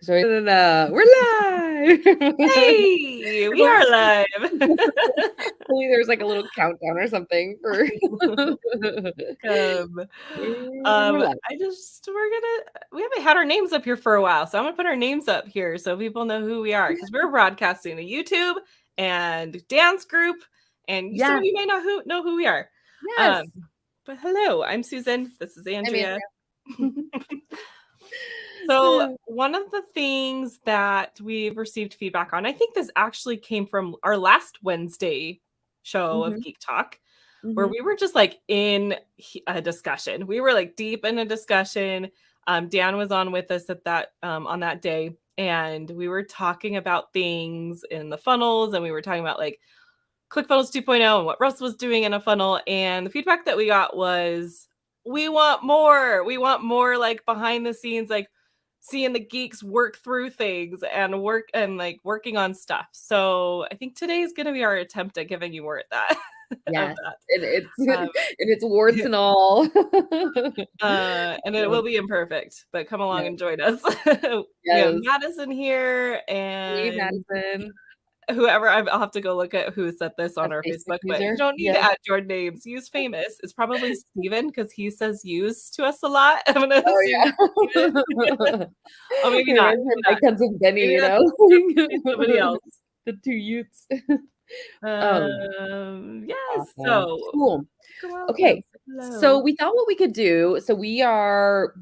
So we're live. Hey, we are live. Hopefully there's like a little countdown or something for we're live. We haven't had our names up here for a while, so I'm gonna put our names up here so people know who we are, because we're broadcasting to YouTube and dance group, and some of you may not know who we are. Yes. But hello, I'm Susan. This is Andrea. Andrea. So one of the things that we've received feedback on, I think this actually came from our last Wednesday show of Geek Talk, where we were just like in a discussion. We were like deep in a discussion. Dan was on with us at that on that day, and we were talking about things in the funnels, and we were talking about like ClickFunnels 2.0 and what Russ was doing in a funnel. And the feedback that we got was, we want more. We want more like behind the scenes, like seeing the geeks work through things and working on stuff. So I think today is going to be our attempt at giving you more of that. Yes, it's warts and all. And it will be imperfect, but come along and join us. Yes. We have Madison here, and Madison. Whoever, I'll have to go look at who said this on our Facebook, but you don't need to add your names. Use famous. It's probably Steven, because he says use to us a lot. I'm gonna assume oh, maybe not. My cousin Benny, you know, somebody else. The two youths. Yes. Awesome. So cool. Okay. So we thought what we could do. So we are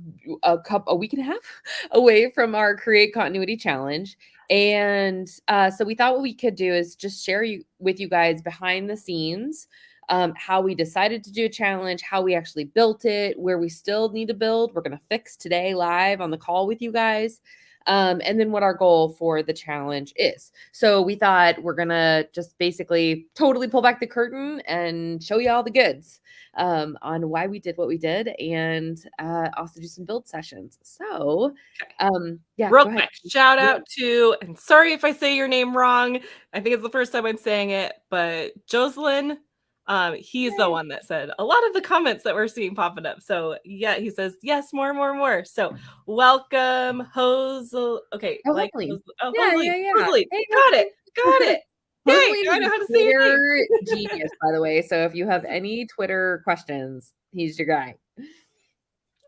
a week and a half away from our Create Continuity Challenge. And so we thought what we could do is just share with you guys behind the scenes, how we decided to do a challenge, how we actually built it, where we still need to build. We're going to fix today live on the call with you guys. And then what our goal for the challenge is. So we thought we're going to just basically totally pull back the curtain and show you all the goods on why we did what we did, and also do some build sessions. So real quick, shout out to, and sorry if I say your name wrong, I think it's the first time I'm saying it, but Jocelyn. He's the one that said a lot of the comments that we're seeing popping up. So yeah, he says, yes, more. So welcome, Hosel. Okay. Hosely. Hosely. Hey, got it. Hey, I know how to say your name. Genius, by the way. So if you have any Twitter questions, he's your guy.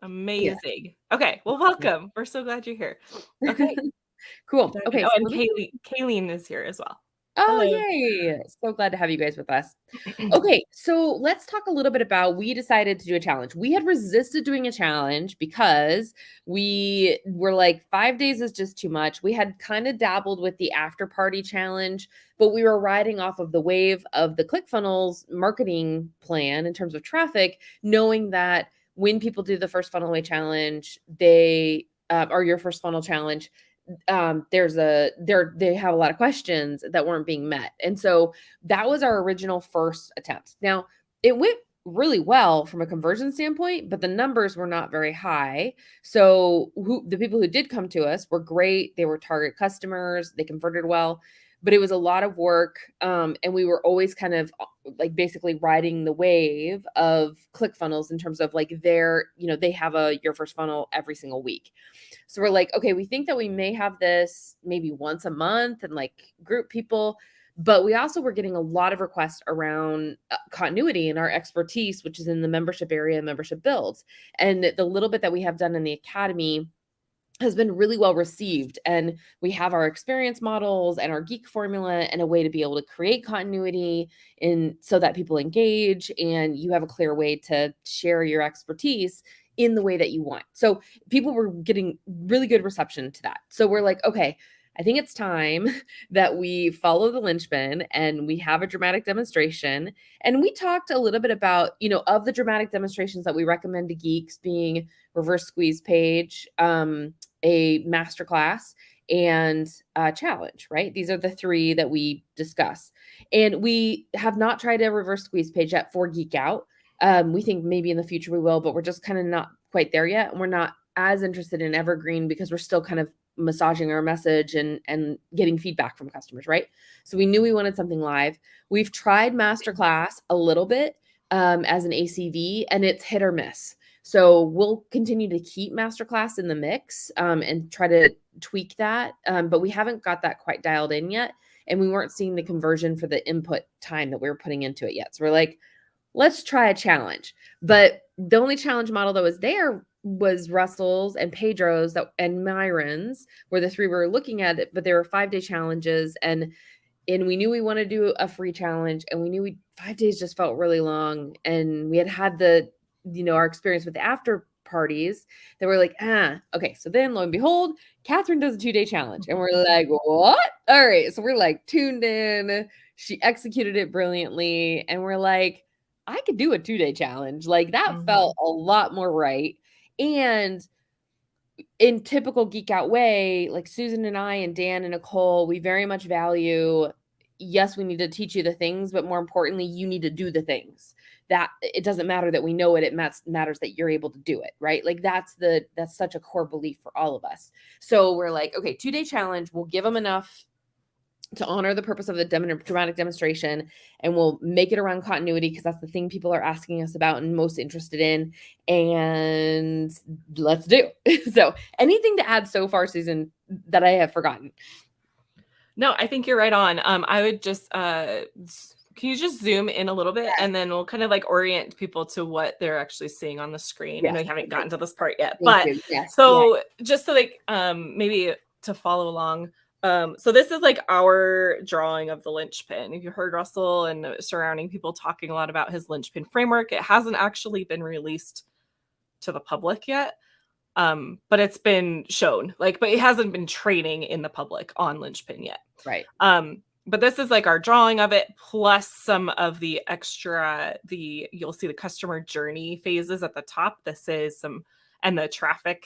Amazing. Yeah. Okay. Well, welcome. We're so glad you're here. Okay. Cool. Okay. Oh, and Kayleen is here as well. Oh, yay. So glad to have you guys with us. Okay, so let's talk a little bit about, we decided to do a challenge. We had resisted doing a challenge because we were like, 5 days is just too much. We had kind of dabbled with the after party challenge, but we were riding off of the wave of the ClickFunnels marketing plan in terms of traffic, knowing that when people do the first funnel away challenge, they or your first funnel challenge, they have a lot of questions that weren't being met. And so that was our original first attempt. Now, it went really well from a conversion standpoint, but the numbers were not very high. So the people who did come to us were great. They were target customers. They converted well, but it was a lot of work. And we were always kind of like basically riding the wave of ClickFunnels in terms of like they have your first funnel every single week. So we're like, okay, we think that we may have this maybe once a month and like group people, but we also were getting a lot of requests around continuity and our expertise, which is in the membership area, membership builds. And the little bit that we have done in the academy has been really well received. And we have our experience models and our geek formula and a way to be able to create continuity so that people engage and you have a clear way to share your expertise in the way that you want. So people were getting really good reception to that. So we're like, okay, I think it's time that we follow the linchpin and we have a dramatic demonstration. And we talked a little bit about, of the dramatic demonstrations that we recommend to geeks being reverse squeeze page, a masterclass, and a challenge, right? These are the three that we discuss. And we have not tried a reverse squeeze page yet for Geek Out. We think maybe in the future we will, but we're just kind of not quite there yet. And we're not as interested in evergreen because we're still kind of massaging our message and getting feedback from customers, right? So we knew we wanted something live. We've tried masterclass a little bit as an ACV, and it's hit or miss. So we'll continue to keep masterclass in the mix and try to tweak that. But we haven't got that quite dialed in yet. And we weren't seeing the conversion for the input time that we were putting into it yet. So we're like, let's try a challenge. But the only challenge model that was there was Russell's and Pedro's and Myron's, where the three were looking at it, but there were 5-day challenges. And we knew we wanted to do a free challenge, and we knew 5 days just felt really long. And we had our experience with the after parties that were like, okay. So then lo and behold, Catherine does a 2-day challenge, and we're like, what? All right. So we're like tuned in. She executed it brilliantly. And we're like, I could do a 2-day challenge. Like that felt a lot more right. And in typical Geek Out way, like Susan and I and Dan and Nicole, we very much value, yes, we need to teach you the things, but more importantly, you need to do the things. That it doesn't matter that we know it, it matters that you're able to do it, right? Like that's such a core belief for all of us. So we're like, okay, 2-day challenge, we'll give them enough to honor the purpose of the dramatic demonstration, and we'll make it around continuity because that's the thing people are asking us about and most interested in, and let's do. So anything to add so far, Susan, that I have forgotten? No, I think you're right on. I would just, can you just zoom in a little bit, and then we'll kind of like orient people to what they're actually seeing on the screen. Yes. I know you haven't gotten to this part yet, Yes. So just to like, maybe to follow along. So this is like our drawing of the linchpin. If you heard Russell and surrounding people talking a lot about his linchpin framework, it hasn't actually been released to the public yet. But it's been shown, but it hasn't been training in the public on linchpin yet. Right. But this is like our drawing of it, plus some of the extra, you'll see the customer journey phases at the top. This is and the traffic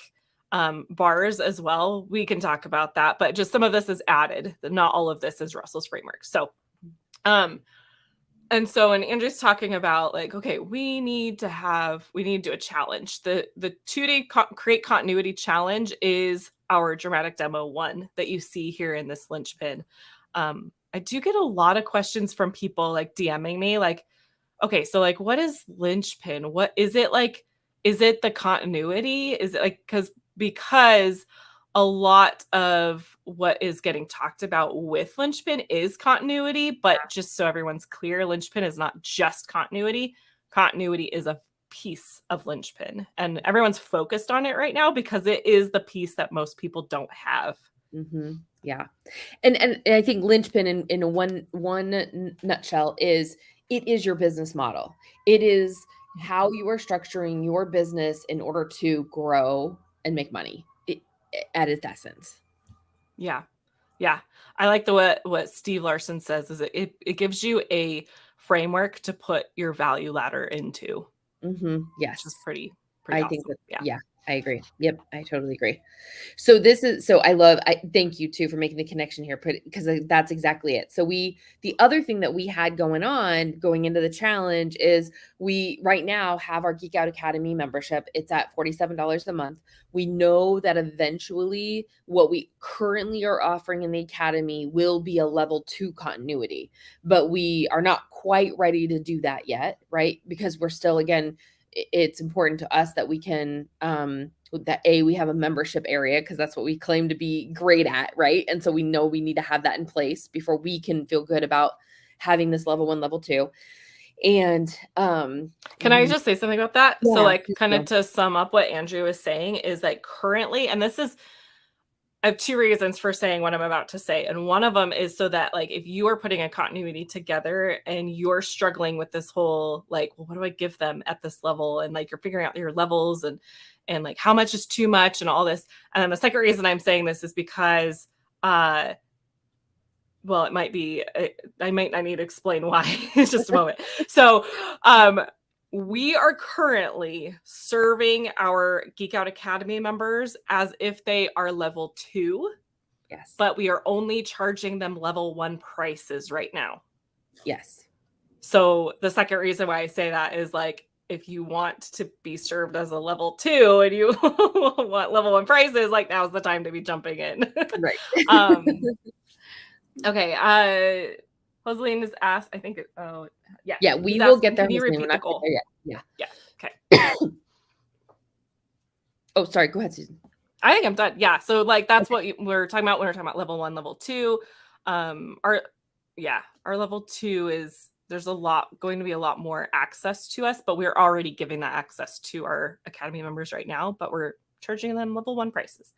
bars as well. We can talk about that, but just some of this is added. Not all of this is Russell's framework. So, and Andrew's talking about like, okay, we need to do a challenge. The 2-day create continuity challenge is our dramatic demo 1 that you see here in this linchpin. I do get a lot of questions from people like DMing me like, okay, so like, what is linchpin? What is it like? Is it the continuity? Is it like, because a lot of what is getting talked about with linchpin is continuity, but just so everyone's clear, linchpin is not just continuity. Continuity is a piece of linchpin, and everyone's focused on it right now because it is the piece that most people don't have. Mm-hmm. Yeah. And I think linchpin in one nutshell is, it is your business model. It is how you are structuring your business in order to grow and make money at its essence. Yeah. Yeah. I like what Steve Larson says is it gives you a framework to put your value ladder into. Mm-hmm. Yes. Which is pretty I awesome. think that, yeah, I agree. Yep. I totally agree. So I thank you too for making the connection here, because that's exactly it. So the other thing that we had going into the challenge is we right now have our Geek Out Academy membership. It's at $47 a month. We know that eventually what we currently are offering in the Academy will be a level 2 continuity, but we are not quite ready to do that yet, right? Because we're still, again, it's important to us that we can, we have a membership area because that's what we claim to be great at, right? And so we know we need to have that in place before we can feel good about having this level 1, level 2. And can I just say something about that? Yeah, so like kind of to sum up what Andrew was saying is like currently, and I have 2 reasons for saying what I'm about to say. And one of them is so that like, if you are putting a continuity together and you're struggling with this whole, like, well, what do I give them at this level? And like, you're figuring out your levels and like how much is too much and all this. And then the second reason I'm saying this is because, it might be, I might not need to explain why in just a moment. So, we are currently serving our Geek Out Academy members as if they are level 2. Yes. But we are only charging them level 1 prices right now. Yes. So the second reason why I say that is like, if you want to be served as a level 2 and you want level 1 prices, like now's the time to be jumping in. Right. Okay. Rosaline has asked, I think, yeah, we will get there. Can you repeat the goal? Yeah. Okay. Oh, sorry. Go ahead, Susan. I think I'm done. Yeah. So like, that's what we're talking about when we're talking about level 1, level 2. Our level 2 is, there's going to be a lot more access to us, but we're already giving that access to our Academy members right now, but we're charging them level 1 prices.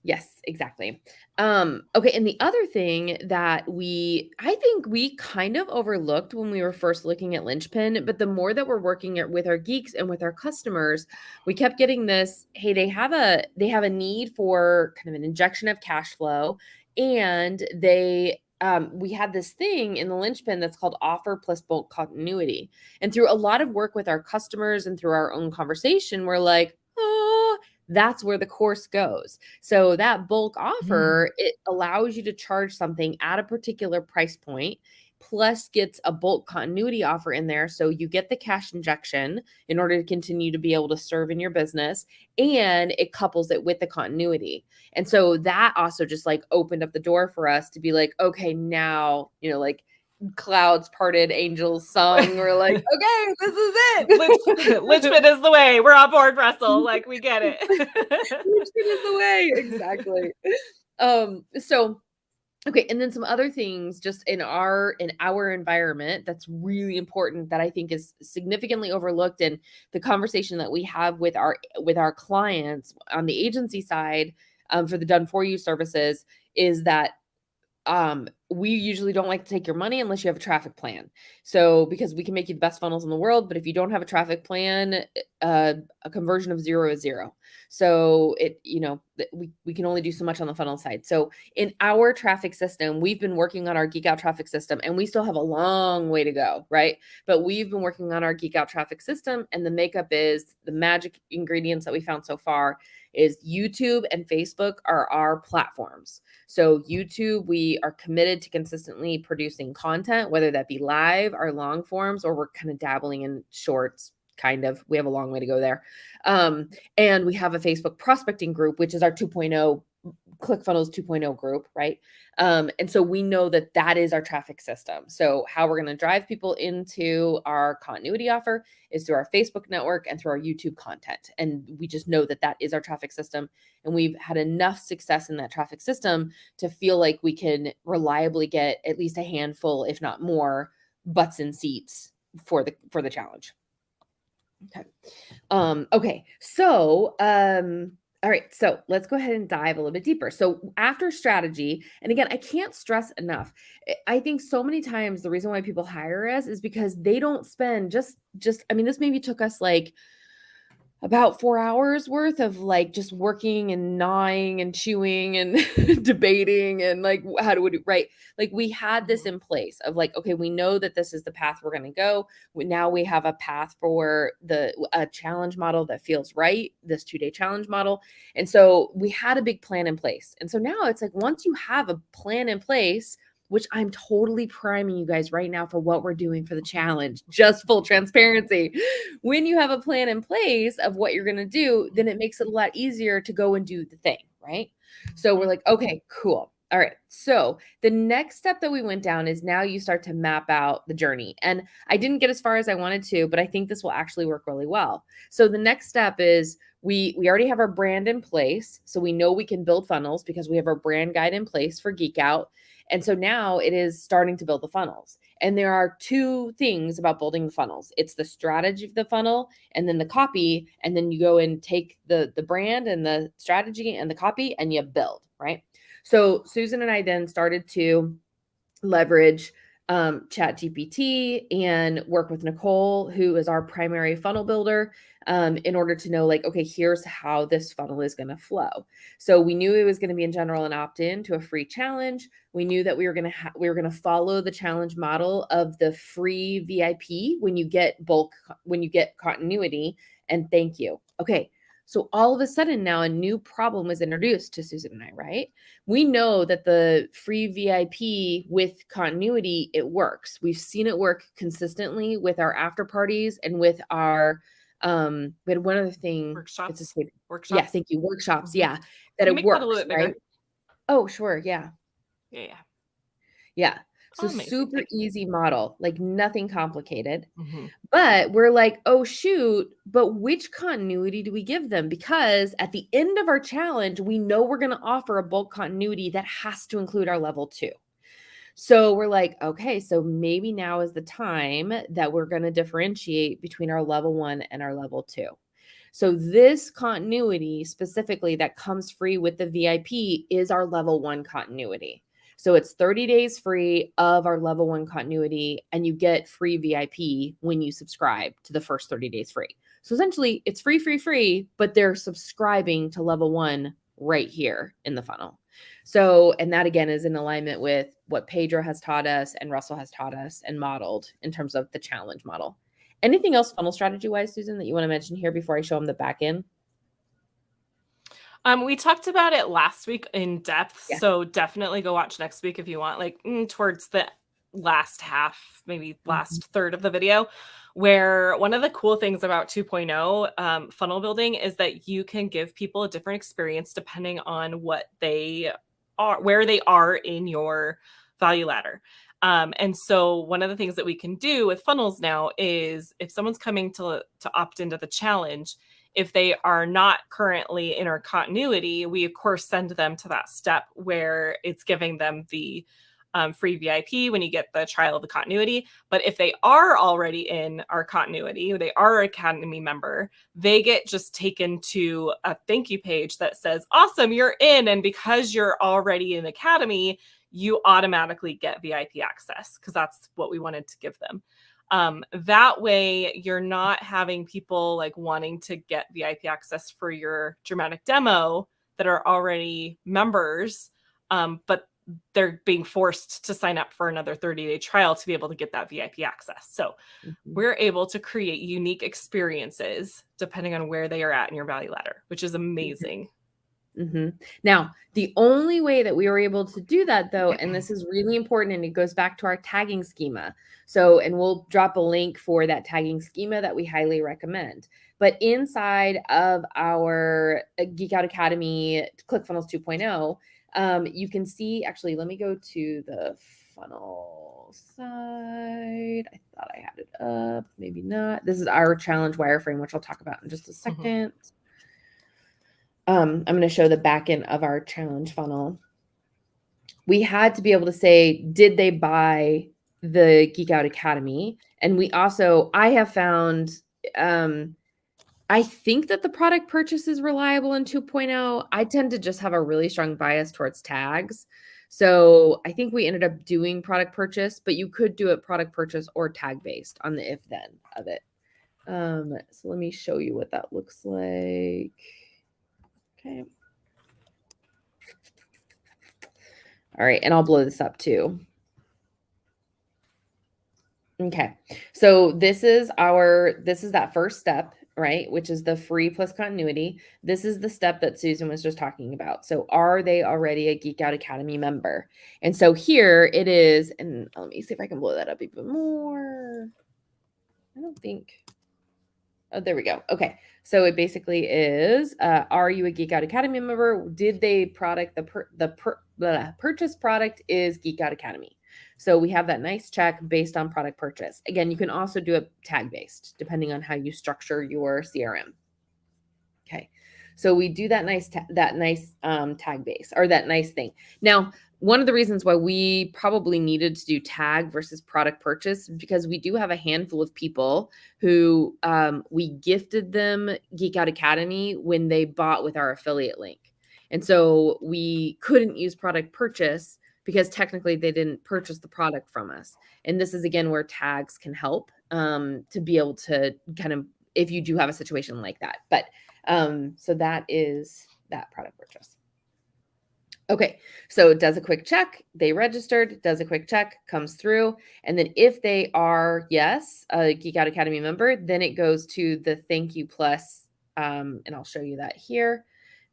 Yes, exactly. Okay. And the other thing that I think we kind of overlooked when we were first looking at Linchpin, but the more that we're working with our geeks and with our customers, we kept getting this, hey, they have a need for kind of an injection of cash flow. And we had this thing in the Linchpin that's called offer plus bulk continuity. And through a lot of work with our customers and through our own conversation, we're like, oh, that's where the course goes. So that bulk offer, it allows you to charge something at a particular price point, plus gets a bulk continuity offer in there. So you get the cash injection in order to continue to be able to serve in your business, and it couples it with the continuity. And so that also just like opened up the door for us to be like, okay, now, like clouds parted, angels sung. We're like, okay, this is it. Linchpin is the way. We're on board, Russell. Like, we get it. Linchpin is the way. Exactly. So, okay. And then some other things just in our environment that's really important that I think is significantly overlooked in the conversation that we have with our clients on the agency side, for the done for you services, is that we usually don't like to take your money unless you have a traffic plan. So, because we can make you the best funnels in the world, but if you don't have a traffic plan, a conversion of 0 is 0. So we can only do so much on the funnel side. So in our traffic system, we've been working on our Geek Out traffic system, and we still have a long way to go, right? But we've been working on our Geek Out traffic system, and the makeup is the magic ingredients that we found so far is YouTube and Facebook are our platforms. So YouTube, we are committed to consistently producing content, whether that be live, our long forms, or we're kind of dabbling in shorts. Kind of, we have a long way to go there. And we have a Facebook prospecting group, which is our 2.0 ClickFunnels 2.0 group, right? And so we know that is our traffic system. So how we're going to drive people into our continuity offer is through our Facebook network and through our YouTube content. And we just know that is our traffic system. And we've had enough success in that traffic system to feel like we can reliably get at least a handful, if not more, butts in seats for the challenge. Okay. Okay. So, all right, so let's go ahead and dive a little bit deeper. So after strategy, and again, I can't stress enough, I think so many times the reason why people hire us is because they don't spend I mean, this maybe took us like about 4 hours worth of like just working and gnawing and chewing and debating and like how do we do, right? Like we had this in place of like, okay, we know that this is the path we're going to go. Now we have a path for a challenge model that feels right, this 2-day challenge model. And so we had a big plan in place. And so now it's like, once you have a plan in place, which I'm totally priming you guys right now for what we're doing for the challenge, just full transparency. When you have a plan in place of what you're going to do, then it makes it a lot easier to go and do the thing, right? So we're like, okay, cool. All right. So the next step that we went down is now you start to map out the journey. And I didn't get as far as I wanted to, but I think this will actually work really well. So the next step is we already have our brand in place. So we know we can build funnels because we have our brand guide in place for Geek Out. And so now it is starting to build the funnels. And there are 2 things about building the funnels. It's the strategy of the funnel and then the copy. And then you go and take the brand and the strategy and the copy and you build, right? So Susan and I then started to leverage ChatGPT and work with Nicole, who is our primary funnel builder, in order to know like, okay, here's how this funnel is going to flow. So we knew it was going to be in general an opt-in to a free challenge. We knew that we were going to follow the challenge model of the free VIP when you get continuity and thank you. Okay. So all of a sudden now a new problem was introduced to Susan and I, right? We know that the free VIP with continuity, it works. We've seen it work consistently with our after parties and with our, we had one other thing. Workshops. Yeah, thank you. Workshops. Yeah. That Can you it make works, that a little bit bigger? right? Oh, sure. Yeah. Yeah. Yeah. So Amazing. super easy model, like nothing complicated. Mm-hmm. But we're like, oh, shoot, but which continuity do we give them? Because at the end of our challenge, we know we're going to offer a bulk continuity that has to include our level 2. So we're like, okay, so maybe now is the time that we're going to differentiate between our level 1 and our level 2. So this continuity specifically that comes free with the VIP is our level 1 continuity. So it's 30 days free of our level 1 continuity, and you get free VIP when you subscribe to the first 30 days free. So essentially it's free, but they're subscribing to level 1 right here in the funnel. So, and that again is in alignment with what Pedro has taught us and Russell has taught us and modeled in terms of the challenge model. Anything else funnel strategy wise, Susan, that you want to mention here before I show them the back end? We talked about it last week in depth, Yeah. so definitely go watch next week if you want, like towards the last half, maybe last third of the video, where one of the cool things about 2.0 funnel building is that you can give people a different experience depending on what they are, where they are in your value ladder. And so one of the things that we can do with funnels now is if someone's coming to opt into the challenge, if they are not currently in our continuity, we of course send them to that step where it's giving them the free VIP when you get the trial of the continuity. But if they are already in our continuity, they are an Academy member, they get just taken to a thank you page that says, awesome, you're in. And because you're already in Academy, you automatically get VIP access because that's what we wanted to give them. That way you're not having people like wanting to get VIP access for your dramatic demo that are already members, but they're being forced to sign up for another 30-day trial to be able to get that VIP access. So we're able to create unique experiences depending on where they are at in your value ladder, which is amazing. Now, the only way that we were able to do that, though, and this is really important, and it goes back to our tagging schema. So, and we'll drop a link for that tagging schema that we highly recommend. But inside of our Geek Out Academy ClickFunnels 2.0, you can see, actually, let me go to the funnel side. I thought I had it up, maybe not. This is our challenge wireframe, which I'll talk about in just a second. I'm going to show the back end of our challenge funnel. We had to be able to say, did they buy the Geek Out Academy? And we also, I have found, I think that the product purchase is reliable in 2.0. I tend to just have a really strong bias towards tags. So I think we ended up doing product purchase, but you could do it product purchase or tag based on the if then of it. So let me show you what that looks like. Okay. All right. And I'll blow this up too. Okay. So this is that first step, right? Which is the free plus continuity. This is the step that Susan was just talking about. So are they already a Geek Out Academy member? And so here it is, and let me see if I can blow that up even more. I don't think. Oh, there we go. Okay. So it basically is, are you a Geek Out Academy member? Did they purchase product is Geek Out Academy. So we have that nice check based on product purchase. Again, you can also do it tag based depending on how you structure your CRM. Okay. So we do that nice tag base, or that nice thing. Now, one of the reasons why we probably needed to do tag versus product purchase is because we do have a handful of people who we gifted them Geek Out Academy when they bought with our affiliate link. And so we couldn't use product purchase because technically they didn't purchase the product from us. And this is, again, where tags can help to be able to kind of, if you do have a situation like that. But so that is that product purchase. Okay, so it does a quick check. They registered, does a quick check, comes through. And then if they are, yes, a Geek Out Academy member, then it goes to the thank you plus, and I'll show you that here.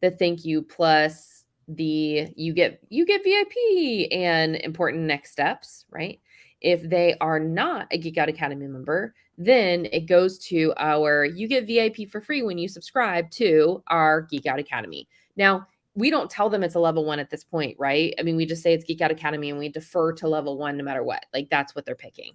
The thank you plus you get VIP and important next steps, right? If they are not a Geek Out Academy member, then it goes to you get VIP for free when you subscribe to our Geek Out Academy. Now, we don't tell them it's a level 1 at this point, right? I mean, we just say it's Geek Out Academy and we defer to level 1 no matter what. Like that's what they're picking.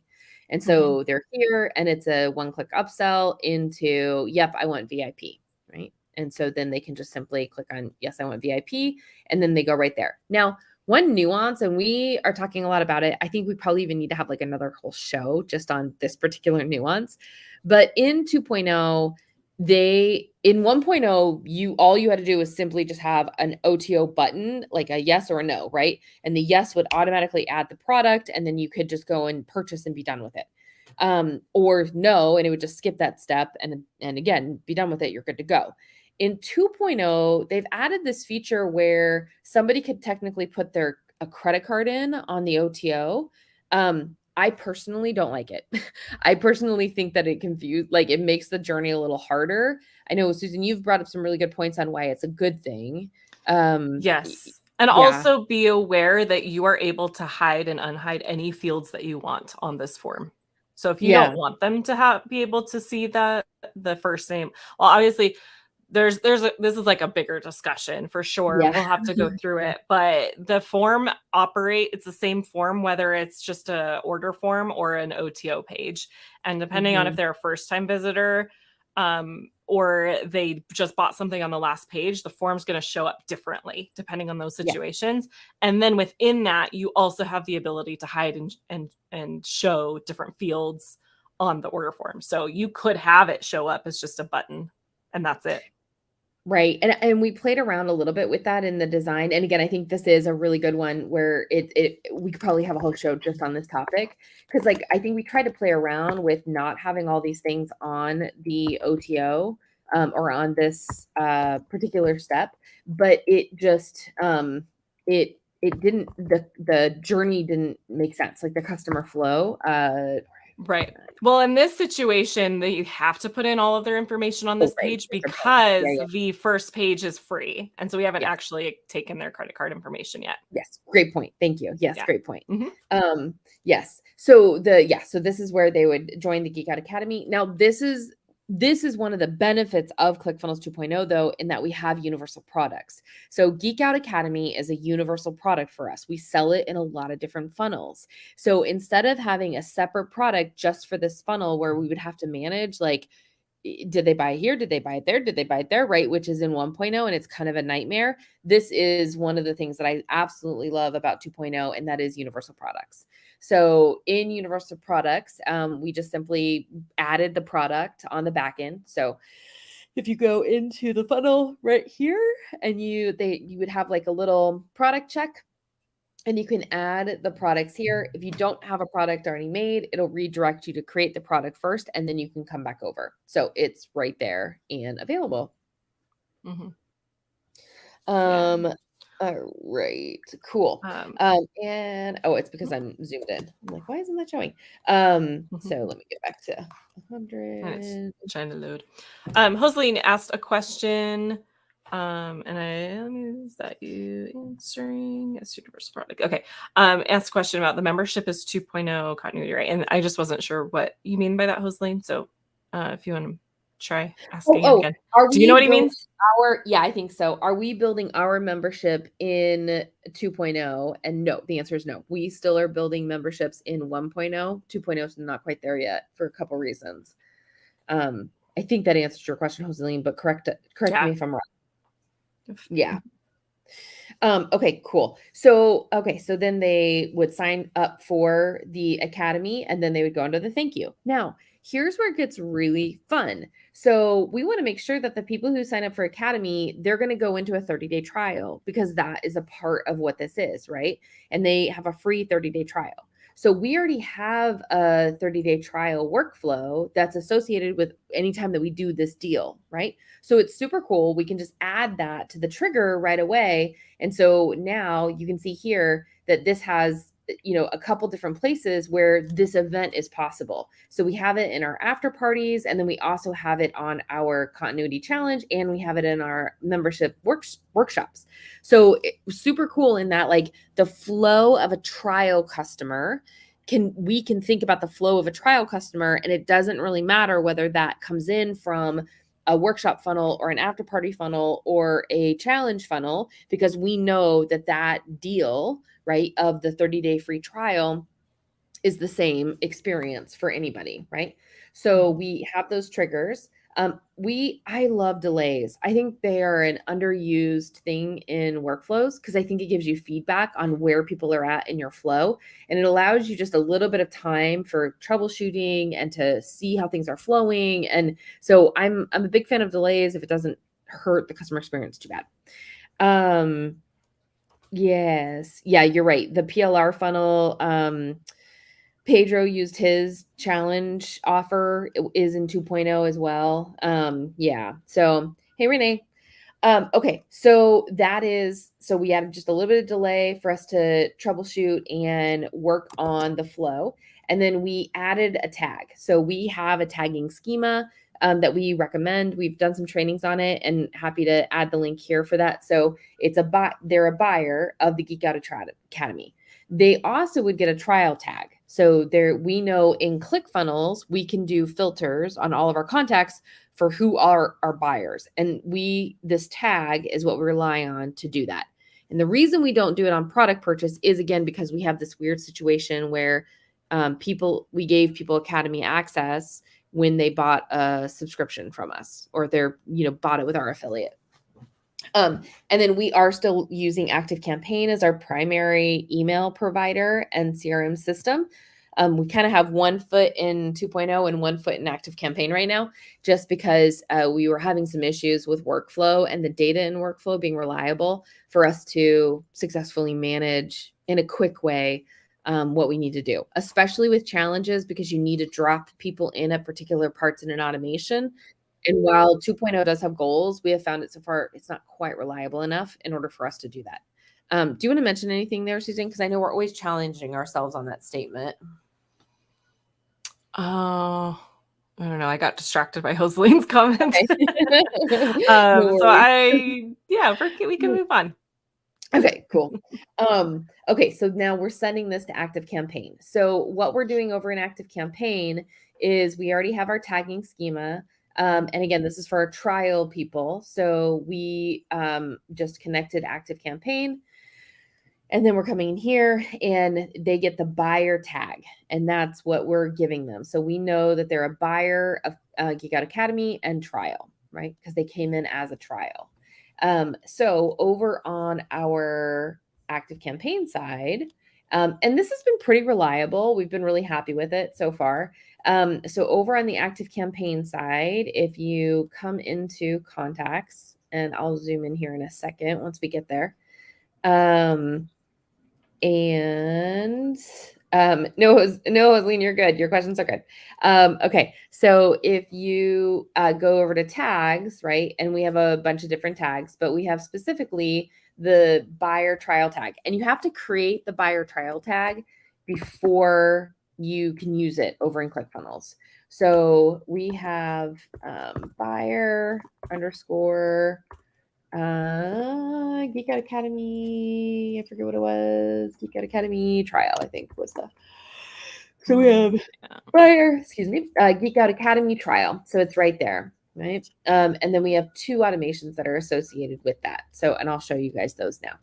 And so they're here and it's a one-click upsell into, yep, I want VIP, right? And so then they can just simply click on, yes, I want VIP, and then they go right there. Now, one nuance, and we are talking a lot about it, I think we probably even need to have like another whole show just on this particular nuance. But in 2.0, in 1.0, all you had to do was simply just have an OTO button, like a yes or a no, right? And the yes would automatically add the product, and then you could just go and purchase and be done with it. Or no, and it would just skip that step and again, be done with it. You're good to go. In 2.0, they've added this feature where somebody could technically put a credit card in on the OTO. I personally don't like it. I personally think that it makes the journey a little harder. I know, Susan, you've brought up some really good points on why it's a good thing. Yes. And also be aware that you are able to hide and unhide any fields that you want on this form. So if you don't want them to be able to see the first name, well, obviously this is like a bigger discussion for sure. We'll have to go through it, but the form it's the same form, whether it's just a order form or an OTO page. And depending on if they're a first time visitor, or they just bought something on the last page, the form's going to show up differently depending on those situations. And then within that, you also have the ability to hide and show different fields on the order form. So you could have it show up as just a button and that's it. Right. And we played around a little bit with that in the design. And again, I think this is a really good one where we could probably have a whole show just on this topic. Because I think we tried to play around with not having all these things on the OTO or on this particular step, but it just it didn't, the journey didn't make sense, like the customer flow. Right. Well, in this situation, they have to put in all of their information on this page because the first page is free. And so we haven't actually taken their credit card information yet. Yes. Great point. Thank you. Yes. Great point. Yes. So this is where they would join the Geek Out Academy. Now, this is one of the benefits of ClickFunnels 2.0, though, in that we have universal products. So Geek Out Academy is a universal product for us. We sell it in a lot of different funnels. So instead of having a separate product just for this funnel where we would have to manage, like, did they buy it here? Did they buy it there? Did they buy it there? Right. Which is in 1.0 and it's kind of a nightmare. This is one of the things that I absolutely love about 2.0, and that is universal products. So in universal products, we just simply added the product on the back end. So if you go into the funnel right here and you would have like a little product check, and you can add the products here. If you don't have a product already made, it'll redirect you to create the product first, and then you can come back over. So it's right there and available. All right, cool. And it's because I'm zoomed in. I'm like, why isn't that showing? So let me get back to 100. It's trying to load. Joseline asked a question. Is that you answering? It's universal product. Okay. Asked a question about the membership is 2.0 continuity, right? And I just wasn't sure what you mean by that, Joseline. So if you want to try asking again. Do you know what he means? I think so. Are we building our membership in 2.0? And no, the answer is no. We still are building memberships in 1.0. 2.0 is not quite there yet for a couple reasons. I think that answers your question, Joseline, but correct me if I'm wrong. Yeah. Okay, cool. So then they would sign up for the academy and then they would go into the thank you. Now, here's where it gets really fun. So we want to make sure that the people who sign up for academy, they're going to go into a 30-day trial because that is a part of what this is, right? And they have a free 30-day trial. So we already have a 30-day trial workflow that's associated with anytime that we do this deal, right? So it's super cool. We can just add that to the trigger right away. And so now you can see here that this has, a couple different places where this event is possible. So we have it in our after parties, and then we also have it on our continuity challenge, and we have it in our membership workshops. So super cool in that, like, the flow of a trial customer we can think about the flow of a trial customer, and it doesn't really matter whether that comes in from a workshop funnel or an after party funnel or a challenge funnel, because we know that that deal, right, of the 30-day free trial is the same experience for anybody, right? So we have those triggers. I love delays. I think they are an underused thing in workflows, because I think it gives you feedback on where people are at in your flow, and it allows you just a little bit of time for troubleshooting and to see how things are flowing. And so I'm a big fan of delays if it doesn't hurt the customer experience too bad. Yes, yeah, you're right. The PLR funnel. Pedro used his challenge offer, is in 2.0 as well. Yeah. So, hey, Renee. Okay. So we added just a little bit of delay for us to troubleshoot and work on the flow. And then we added a tag. So we have a tagging schema that we recommend. We've done some trainings on it, and happy to add the link here for that. So they're a buyer of the GeekOut Academy. They also would get a trial tag. So we know in ClickFunnels, we can do filters on all of our contacts for who are our buyers. And this tag is what we rely on to do that. And the reason we don't do it on product purchase is, again, because we have this weird situation where we gave people Academy access when they bought a subscription from us, or they're, bought it with our affiliate. And then we are still using ActiveCampaign as our primary email provider and CRM system. We kind of have one foot in 2.0 and one foot in ActiveCampaign right now, just because we were having some issues with workflow and the data in workflow being reliable for us to successfully manage in a quick way what we need to do, especially with challenges, because you need to drop people in at particular parts in an automation. And while 2.0 does have goals, we have found it so far, it's not quite reliable enough in order for us to do that. Do you want to mention anything there, Susan? Because I know we're always challenging ourselves on that statement. I don't know. I got distracted by Joseline's comment. Okay. We can move on. Okay, cool. Okay, so now we're sending this to ActiveCampaign. So what we're doing over in ActiveCampaign is we already have our tagging schema. And again, this is for our trial people. So we just connected ActiveCampaign. And then we're coming in here and they get the buyer tag. And that's what we're giving them. So we know that they're a buyer of GeekOut Academy and trial, right? Because they came in as a trial. So over on our ActiveCampaign side, and this has been pretty reliable. We've been really happy with it so far. So over on the ActiveCampaign side, if you come into contacts, and I'll zoom in here in a second once we get there. No, Lean, you're good. Your questions are good. Okay. So if you go over to tags, right, and we have a bunch of different tags, but we have specifically the buyer trial tag, and you have to create the buyer trial tag before you can use it over in ClickFunnels. So we have buyer _ GeekOut Academy. I forget what it was. GeekOut Academy trial, I think was the. So we have GeekOut Academy trial. So it's right there, right? And then we have 2 automations that are associated with that. So, and I'll show you guys those now.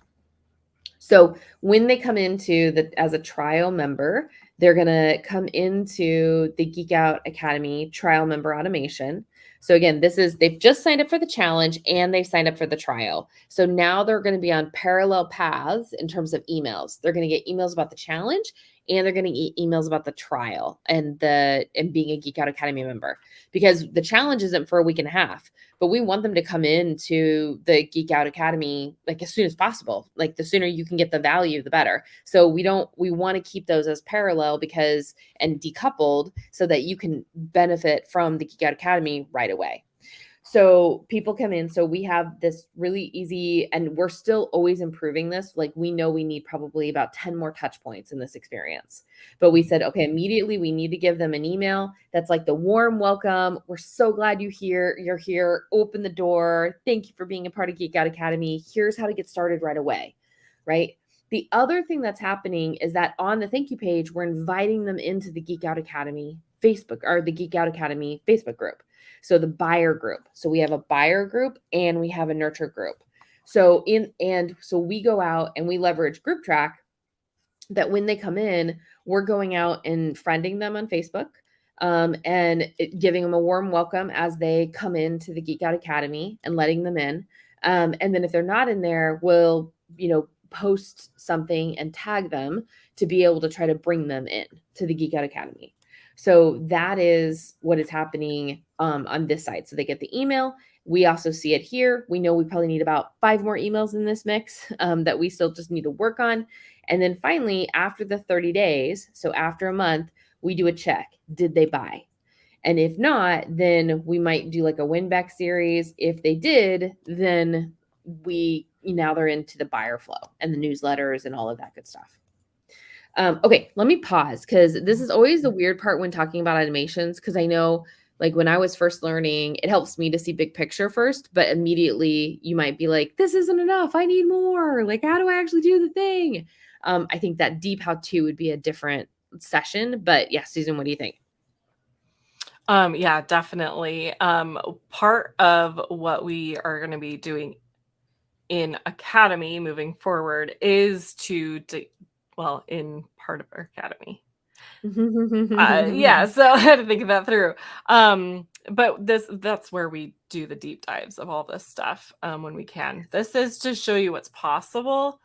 So when they come into as a trial member, they're going to come into the GeekOut Academy trial member automation. So again, they've just signed up for the challenge and they've signed up for the trial. So now they're going to be on parallel paths in terms of emails. They're going to get emails about the challenge, and they're going to get emails about the trial and being a GeekOut Academy member, because the challenge isn't for a week and a half, but we want them to come into the GeekOut Academy like as soon as possible. Like the sooner you can get the value, the better. So we want to keep those as parallel and decoupled so that you can benefit from the GeekOut Academy right away. So people come in. So we have this really easy, and we're still always improving this. Like we know we need probably about 10 more touch points in this experience. But we said, okay, immediately we need to give them an email that's like the warm welcome. We're so glad you're here. Open the door. Thank you for being a part of GeekOut Academy. Here's how to get started right away, right? The other thing that's happening is that on the thank you page, we're inviting them into the GeekOut Academy Facebook or the Geek Out Academy Facebook group. So the buyer group. So we have a buyer group and we have a nurture group. So we go out and we leverage Group Track that when they come in, we're going out and friending them on Facebook, and giving them a warm welcome as they come into the Geek Out Academy and letting them in. And then if they're not in there, we'll, post something and tag them to be able to try to bring them in to the Geek Out Academy. So that is what is happening on this side. So they get the email. We also see it here. We know we probably need about 5 more emails in this mix that we still just need to work on. And then finally, after the 30 days, so after a month, we do a check. Did they buy? And if not, then we might do like a win back series. If they did, then now they're into the buyer flow and the newsletters and all of that good stuff. Okay, let me pause because this is always the weird part when talking about automations, because I know like when I was first learning, it helps me to see big picture first, but immediately you might be like, this isn't enough. I need more. Like, how do I actually do the thing? I think that deep how-to would be a different session, but yeah, Susan, what do you think? Yeah, definitely. Part of what we are going to be doing in Academy moving forward is in part of our Academy. Yeah, so I had to think that through. But that's where we do the deep dives of all this stuff when we can. This is to show you what's possible.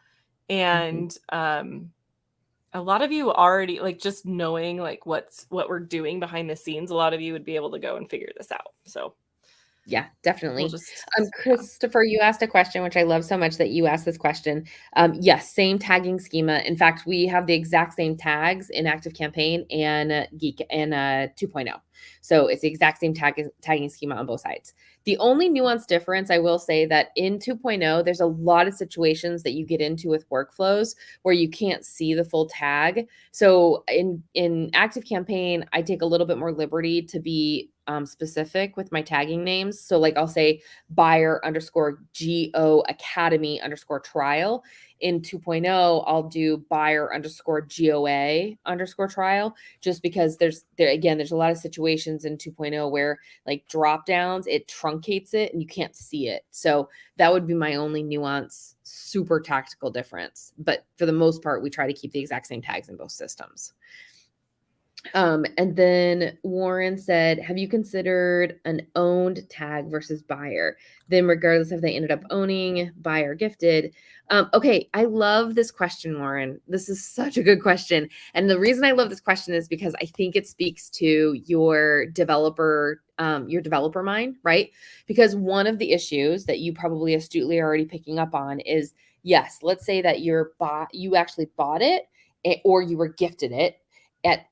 And a lot of you already, like, just knowing like what we're doing behind the scenes, a lot of you would be able to go and figure this out. So yeah, definitely. Christopher, you asked a question, which I love so much that you asked this question. Yes, same tagging schema. In fact, we have the exact same tags in Active Campaign and Geek and 2.0. So it's the exact same tagging schema on both sides. The only nuance difference, I will say that in 2.0, there's a lot of situations that you get into with workflows where you can't see the full tag. So in Active Campaign, I take a little bit more liberty to be specific with my tagging names. So like I'll say buyer _GO Academy _trial. In 2.0, I'll do buyer _GOA _trial, just because there's a lot of situations in 2.0 where like drop downs, it truncates it and you can't see it. So that would be my only nuance, super tactical difference. But for the most part, we try to keep the exact same tags in both systems. And then Warren said, have you considered an owned tag versus buyer? Then regardless if they ended up owning, buyer, gifted. Okay, I love this question, Warren. This is such a good question. And the reason I love this question is because I think it speaks to your developer mind, right? Because one of the issues that you probably astutely are already picking up on is, yes, let's say that you actually bought it or you were gifted it.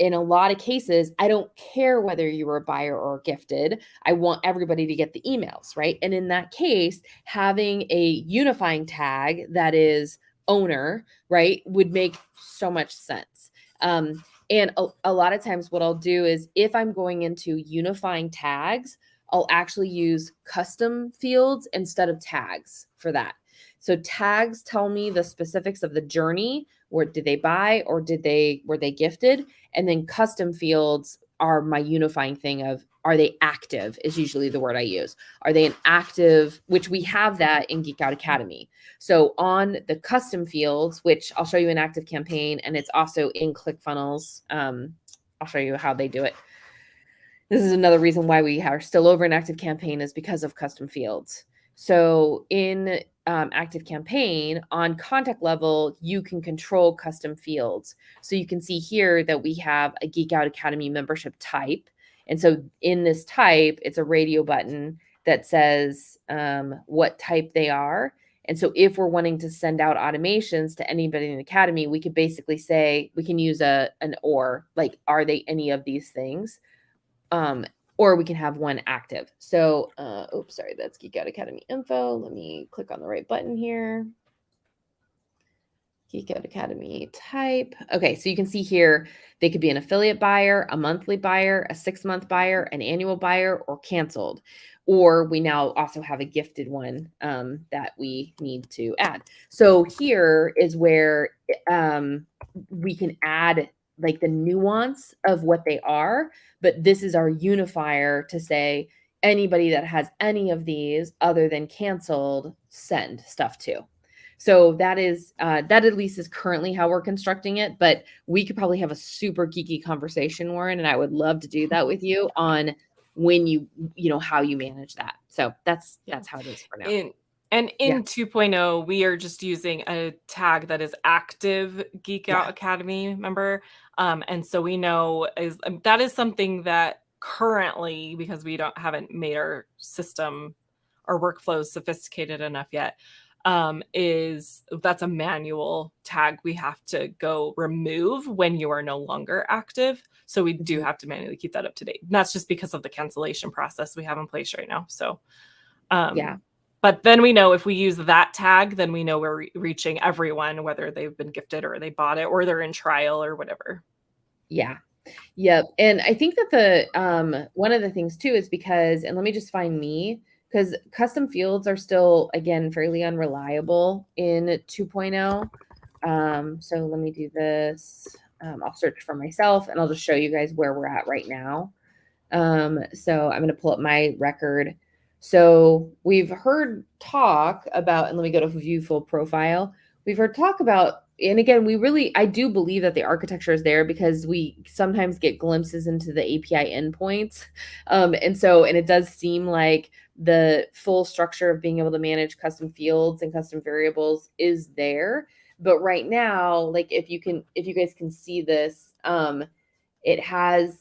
In a lot of cases, I don't care whether you were a buyer or gifted. I want everybody to get the emails, right? And in that case, having a unifying tag that is owner, right, would make so much sense. And a lot of times what I'll do is if I'm going into unifying tags, I'll actually use custom fields instead of tags for that. So tags tell me the specifics of the journey. Or did they buy or were they gifted? And then custom fields are my unifying thing of, are they active is usually the word I use. Are they an active, which we have that in Geek Out Academy. So on the custom fields, which I'll show you in Active Campaign, and it's also in ClickFunnels. I'll show you how they do it. This is another reason why we are still over in Active Campaign is because of custom fields. So in Active Campaign on contact level, you can control custom fields. So you can see here that we have a Geek Out Academy membership type. And so in this type, it's a radio button that says what type they are. And so if we're wanting to send out automations to anybody in the Academy, we could basically say, we can use an or, like, are they any of these things? Or we can have one active. So, oops, sorry, that's Geek Out Academy info. Let me click on the right button here. Geek Out Academy type. Okay, so you can see here, they could be an affiliate buyer, a monthly buyer, a 6-month buyer, an annual buyer, or canceled. Or we now also have a gifted one that we need to add. So here is where we can add like the nuance of what they are, but this is our unifier to say anybody that has any of these other than canceled, send stuff to. So that is that at least is currently how we're constructing it, but we could probably have a super geeky conversation, Warren, and I would love to do that with you on when you know, how you manage that. So that's how it is for now. In 2.0, we are just using a tag that is active GeekOut Academy member. And so we know that is something that currently, because we haven't made our system, our workflows sophisticated enough yet, that's a manual tag we have to go remove when you are no longer active. So we do have to manually keep that up to date. And that's just because of the cancellation process we have in place right now. So but then we know if we use that tag, then we know we're reaching everyone, whether they've been gifted or they bought it or they're in trial or whatever. Yeah. Yep. And I think that the one of the things too is because, and let me just find me, because custom fields are still, again, fairly unreliable in 2.0. So let me do this. I'll search for myself and I'll just show you guys where we're at right now. So I'm going to pull up my record. So we've heard talk about, and let me go to view full profile. We've heard talk about, and again, I do believe that the architecture is there because we sometimes get glimpses into the API endpoints. And it does seem like the full structure of being able to manage custom fields and custom variables is there. But right now, like if you guys can see this, it has,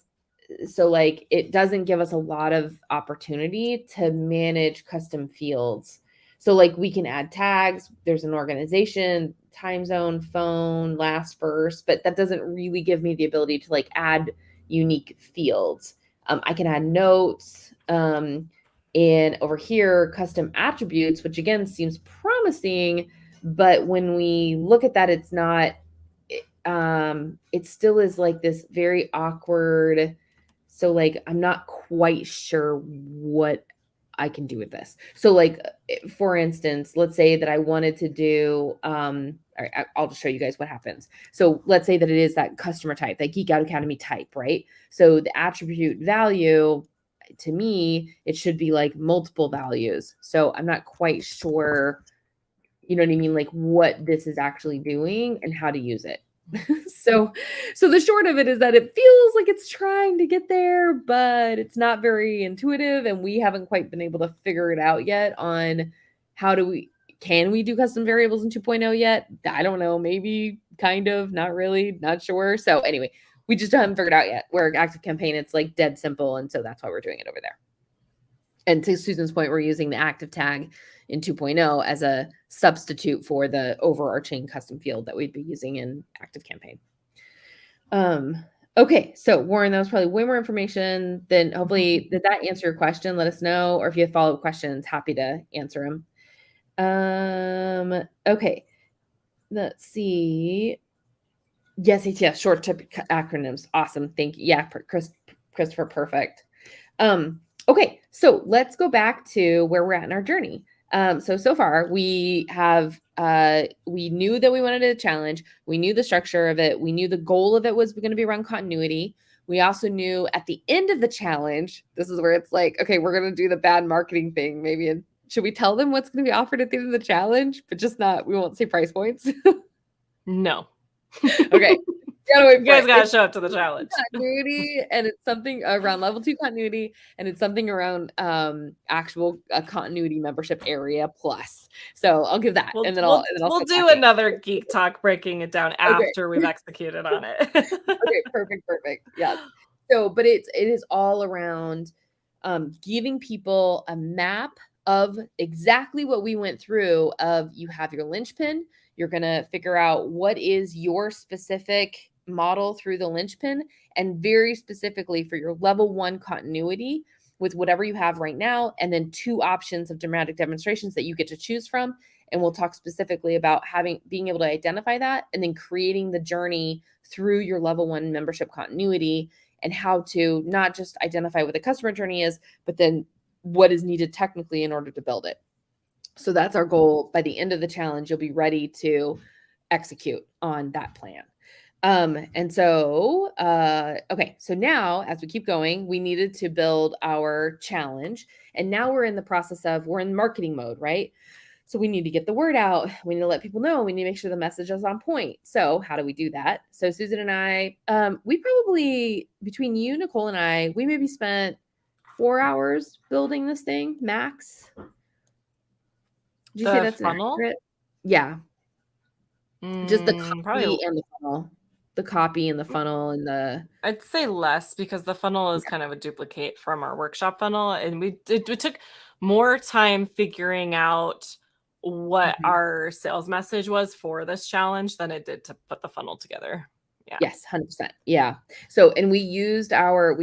so like it doesn't give us a lot of opportunity to manage custom fields. So like we can add tags, there's an organization, time zone, phone, last, first, but that doesn't really give me the ability to like add unique fields. I can add notes, and over here, custom attributes, which again seems promising, but when we look at that, it's not, it still is like this very awkward. So like, I'm not quite sure what I can do with this. So like, for instance, let's say that I wanted to do, I'll just show you guys what happens. So let's say that it is that customer type, that GeekOut Academy type, right? So the attribute value, to me, it should be like multiple values. So I'm not quite sure, you know what I mean? Like what this is actually doing and how to use it. So the short of it is that it feels like it's trying to get there, but it's not very intuitive. And we haven't quite been able to figure it out yet on can we do custom variables in 2.0 yet? I don't know. Maybe kind of, not really, not sure. So anyway, we just haven't figured out yet. Where Active Campaign, it's like dead simple. And so that's why we're doing it over there. And to Susan's point, we're using the active tag in 2.0 as a substitute for the overarching custom field that we'd be using in Active Campaign. Okay, so Warren, that was probably way more information than hopefully, did that answer your question? Let us know. Or if you have follow-up questions, happy to answer them. Okay, let's see. Yes, short acronyms. Awesome. Thank you. Yeah, Christopher, perfect. Okay, so let's go back to where we're at in our journey. So far we have, we knew that we wanted a challenge. We knew the structure of it. We knew the goal of it was going to be around continuity. We also knew at the end of the challenge, this is where it's like, okay, we're going to do the bad marketing thing maybe. And should we tell them what's going to be offered at the end of the challenge, but just not, we won't say price points? No. Okay. You guys gotta show up to the challenge. Continuity, and it's something around level 2 continuity, and it's something around actual continuity membership area plus. So I'll give that, and then I'll do another Geek Talk breaking it down after we've executed on it. Okay, perfect. Yeah. So, but it is all around giving people a map of exactly what we went through. Of you have your linchpin, you're gonna figure out what is your specific model through the linchpin, and very specifically for your level 1 continuity with whatever you have right now, and then 2 options of dramatic demonstrations that you get to choose from. And we'll talk specifically about being able to identify that, and then creating the journey through your level 1 membership continuity, and how to not just identify what the customer journey is, but then what is needed technically in order to build it. So that's our goal. By the end of the challenge, you'll be ready to execute on that plan. And so, okay, so now as we keep going, we needed to build our challenge. And now we're in the process of, we're in marketing mode, right? So we need to get the word out. We need to let people know. We need to make sure the message is on point. So how do we do that? So Susan and I, we probably, between you, Nicole, and I, we maybe spent 4 hours building this thing, max. Did you say that's funnel? accurate? Yeah. Just the Probably. copy and the funnel. The copy and the funnel and the... I'd say less, because the funnel is kind of a duplicate from our workshop funnel. And it took more time figuring out what our sales message was for this challenge than it did to put the funnel together. Yeah. Yes, 100%. Yeah. So, and we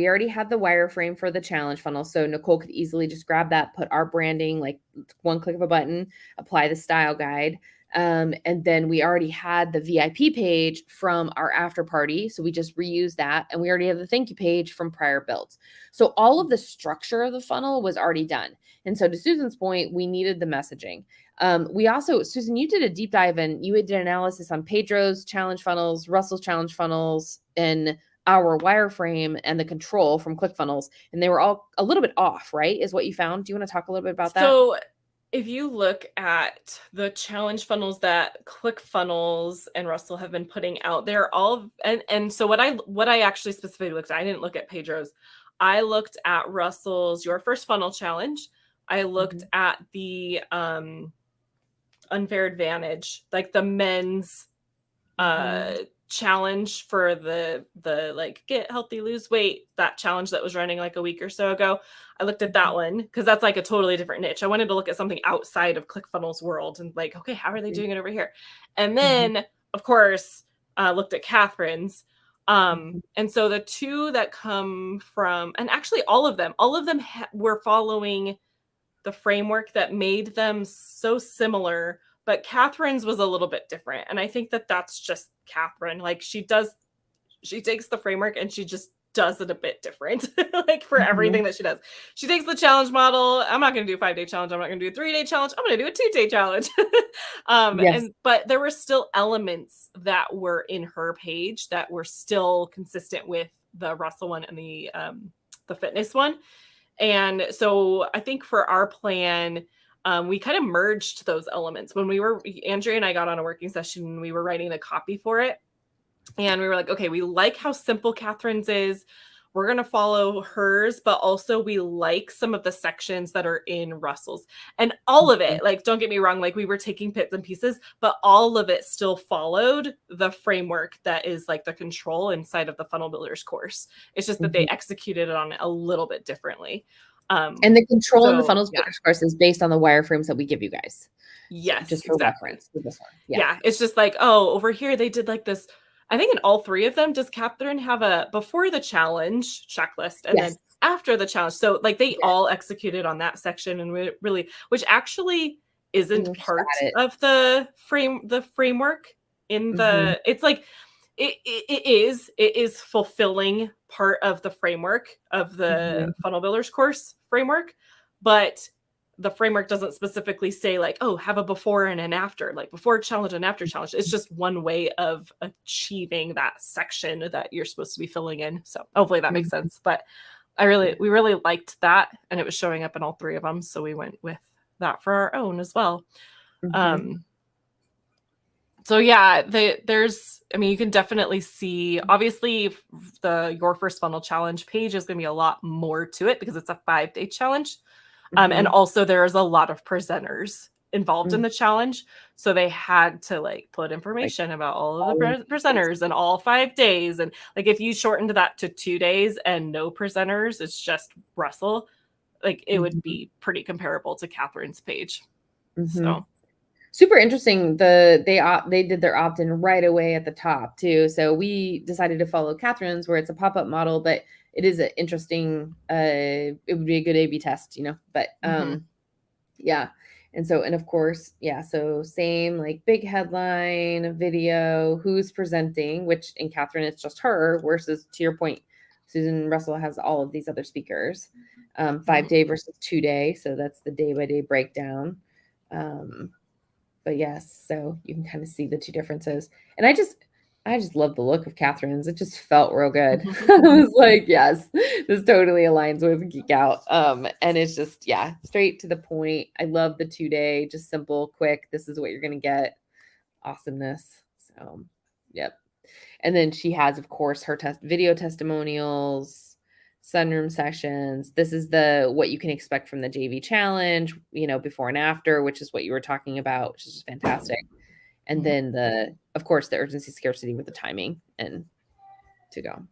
already had the wireframe for the challenge funnel. So Nicole could easily just grab that, put our branding, like one click of a button, apply the style guide. And then we already had the VIP page from our after party. So we just reused that. And we already have the thank you page from prior builds. So all of the structure of the funnel was already done. And so to Susan's point, we needed the messaging. We also, Susan, you did a deep dive and you did analysis on Pedro's challenge funnels, Russell's challenge funnels, and our wireframe and the control from ClickFunnels. And they were all a little bit off, right? Is what you found. Do you want to talk a little bit about that? So if you look at the challenge funnels that ClickFunnels and Russell have been putting out, they're all, and so what I actually specifically looked at, I didn't look at Pedro's. I looked at Russell's Your First Funnel Challenge. I looked at the Unfair Advantage, like the men's challenge for the like get healthy, lose weight, that challenge that was running like a week or so ago. I looked at that one because that's like a totally different niche. I wanted to look at something outside of ClickFunnels world and like, okay, how are they doing it over here? And then of course, looked at Catherine's. And so the two that come from, and actually all of them were following the framework that made them so similar, but Catherine's was a little bit different. And I think that that's just Catherine. Like she takes the framework and she just does it a bit different, like for everything that she does. She takes the challenge model. I'm not going to do a 5-day challenge. I'm not going to do a 3-day challenge. I'm going to do a 2-day challenge. But there were still elements that were in her page that were still consistent with the Russell one and the fitness one. And so I think for our plan, we kind of merged those elements. When Andrea and I got on a working session, we were writing the copy for it. And we were like, okay, we like how simple Catherine's is. We're going to follow hers, but also we like some of the sections that are in Russell's. And all of it, like, don't get me wrong, like we were taking bits and pieces, but all of it still followed the framework that is like the control inside of the Funnel Builders course. It's just that they executed it on it a little bit differently. And the control in the Funnels Builders course is based on the wireframes that we give you guys. Yes, just for reference. Yeah, it's just like, oh, over here they did like this. I think in all three of them, does Catherine have a before the challenge checklist and then after the challenge? So like they all executed on that section and really, which actually isn't part of the framework in the, it's like, it is fulfilling part of the framework of the Funnel Builders course framework, but the framework doesn't specifically say like, oh, have a before and an after, like before challenge and after challenge. It's just one way of achieving that section that you're supposed to be filling in. So hopefully that makes sense. But we really liked that, and it was showing up in all three of them. So we went with that for our own as well. So yeah, you can definitely see, obviously Your First Funnel Challenge page is going to be a lot more to it because it's a 5-day challenge. And also there's a lot of presenters involved in the challenge. So they had to like put information about all of the presenters and all 5 days. And like, if you shortened that to 2 days and no presenters, it's just Russell, like it would be pretty comparable to Catherine's page. So super interesting. They did their opt-in right away at the top too. So we decided to follow Catherine's, where it's a pop-up model, but it is an interesting, it would be a good A/B test, but yeah. And of course, yeah. So same, like big headline, video, who's presenting, which in Catherine, it's just her, versus to your point, Susan Russell has all of these other speakers, 5-day versus 2-day. So that's the day-by-day breakdown. But yes, so you can kind of see the two differences. And I just love the look of Catherine's. It just felt real good. I was like, yes, this totally aligns with Geek Out. And it's just, yeah, straight to the point. I love the 2-day, just simple, quick. This is what you're going to get. Awesomeness. So, yep. And then she has, of course, her video testimonials, sunroom sessions. This is what you can expect from the JV challenge, before and after, which is what you were talking about, which is just fantastic. And then of course, the urgency scarcity with the timing and to go.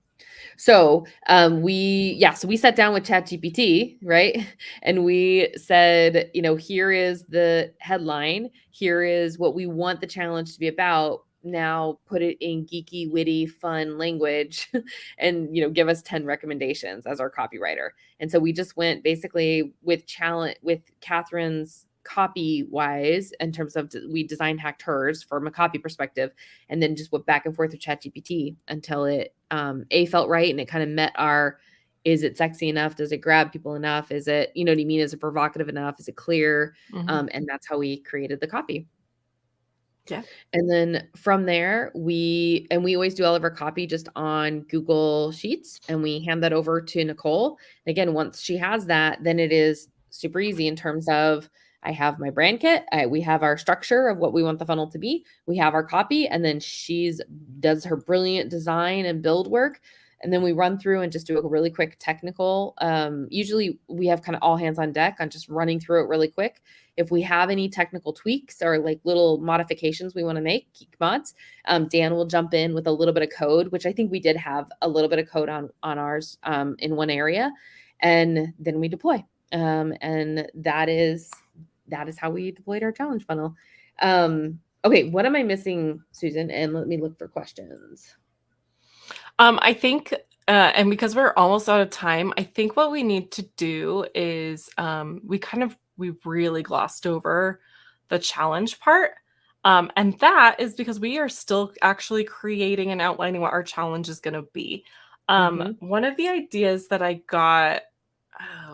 So we sat down with ChatGPT, right? And we said, here is the headline. Here is what we want the challenge to be about. Now put it in geeky, witty, fun language and, give us 10 recommendations as our copywriter. And so we just went basically with Catherine's copy wise in terms of we design hacked hers from a copy perspective, and then just went back and forth with ChatGPT until it felt right, and it kind of met our, is it sexy enough? Does it grab people enough? Is it, you know what I mean? Is it provocative enough? Is it clear? And that's how we created the copy. Yeah. And then from there, we always do all of our copy just on Google Sheets, and we hand that over to Nicole. And again, once she has that, then it is super easy in terms of, I have my brand kit. We have our structure of what we want the funnel to be. We have our copy, and then does her brilliant design and build work. And then we run through and just do a really quick technical. Usually we have kind of all hands on deck on just running through it really quick. If we have any technical tweaks or like little modifications we want to make, geek mods, Dan will jump in with a little bit of code, which I think we did have a little bit of code on ours in one area. And then we deploy. And that is how we deployed our challenge funnel. Okay, what am I missing, Susan? And let me look for questions. I think, and because we're almost out of time, I think what we need to do is we really glossed over the challenge part. And that is because we are still actually creating and outlining what our challenge is going to be. One of the ideas that I got,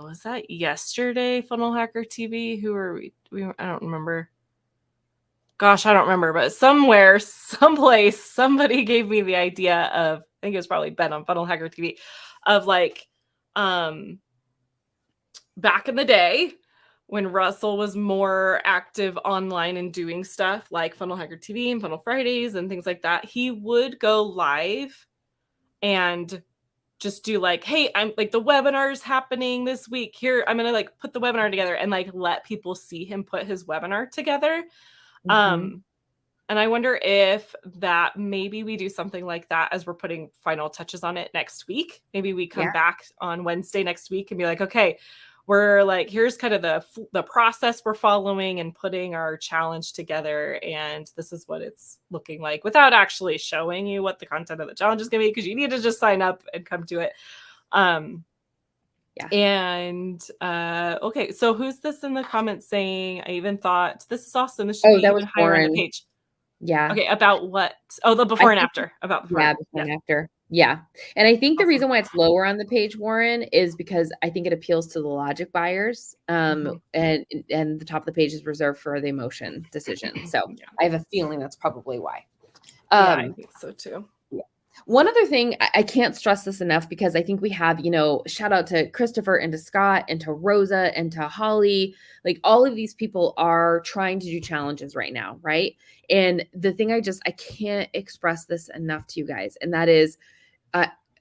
was that yesterday, Funnel Hacker TV? Who are we? I don't remember. Gosh, I don't remember, but somewhere, someplace, somebody gave me the idea of, I think it was probably Ben on Funnel Hacker TV, of like, back in the day when Russell was more active online and doing stuff like Funnel Hacker TV and Funnel Fridays and things like that, he would go live and just do like, hey, I'm like, the webinar is happening this week. Here, I'm going to like put the webinar together and like let people see him put his webinar together. And I wonder if that maybe we do something like that as we're putting final touches on it next week. Maybe we come back on Wednesday next week and be like, okay, we're like, here's kind of the process we're following and putting our challenge together. And this is what it's looking like without actually showing you what the content of the challenge is going to be, because you need to just sign up and come to it. And okay, so who's this in the comments saying, I even thought this is awesome. This should be even higher on the page. Yeah. Okay. About what? Oh, the before and after. About before. Yeah, before and after. Yeah. And I think the reason why it's lower on the page, Warren, is because I think it appeals to the logic buyers. And the top of the page is reserved for the emotion decision. So I have a feeling that's probably why. I think so too. One other thing, I can't stress this enough, because I think we have, shout out to Christopher and to Scott and to Rosa and to Holly. Like, all of these people are trying to do challenges right now, right? And the thing I can't express this enough to you guys. And that is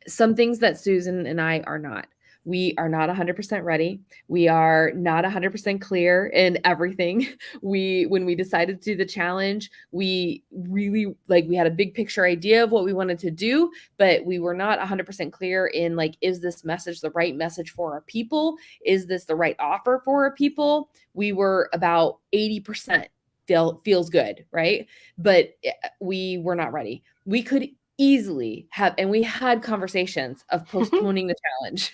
some things that Susan and I are not. We are not 100% ready. We are not 100% clear in everything. When we decided to do the challenge, we really we had a big picture idea of what we wanted to do, but we were not 100% clear in is this message the right message for our people? Is this the right offer for our people? We were about 80% feels good, right? But we were not ready. We could easily have, and we had conversations of postponing the challenge.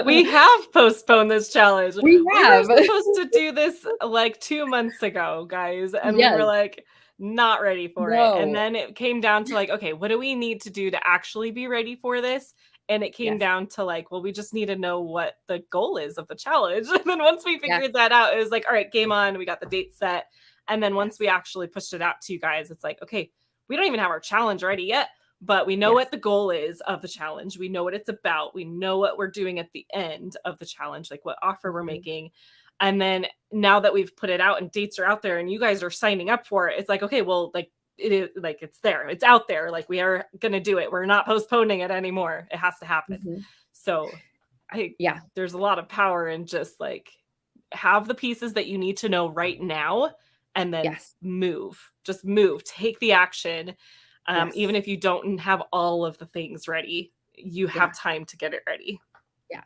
We have postponed this challenge. We have. We were supposed to do this like 2 months ago, guys, and we were like not ready for it. And then it came down to like, okay, what do we need to do to actually be ready for this? And it came down to like, well, we just need to know what the goal is of the challenge. And then once we figured that out, it was like, all right, game on. We got the date set. And then once we actually pushed it out to you guys, it's like, okay, we don't even have our challenge ready yet, but we know what the goal is of the challenge. We know what it's about. We know what we're doing at the end of the challenge, like what offer we're making. And then now that we've put it out and dates are out there and you guys are signing up for it, it's like, okay, well, like it is, like it's there, it's out there. Like we are going to do it. We're not postponing it anymore. It has to happen. So there's a lot of power in just like have the pieces that you need to know right now and then just move, take the action. Even if you don't have all of the things ready, you have time to get it ready. Yeah.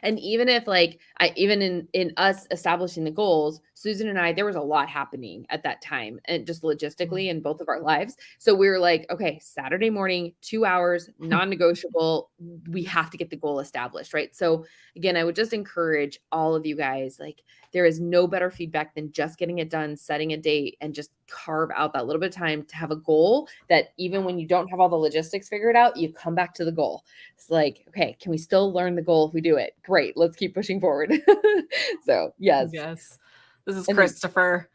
And even if like, even in us establishing the goals, Susan and I, there was a lot happening at that time and just logistically in both of our lives. So we were like, okay, Saturday morning, 2 hours, non-negotiable. We have to get the goal established. Right. So again, I would just encourage all of you guys, like there is no better feedback than just getting it done, setting a date and just carve out that little bit of time to have a goal that even when you don't have all the logistics figured out, you come back to the goal. It's like, okay, can we still learn the goal if we do it? Great. Let's keep pushing forward. So yes. This is Christopher.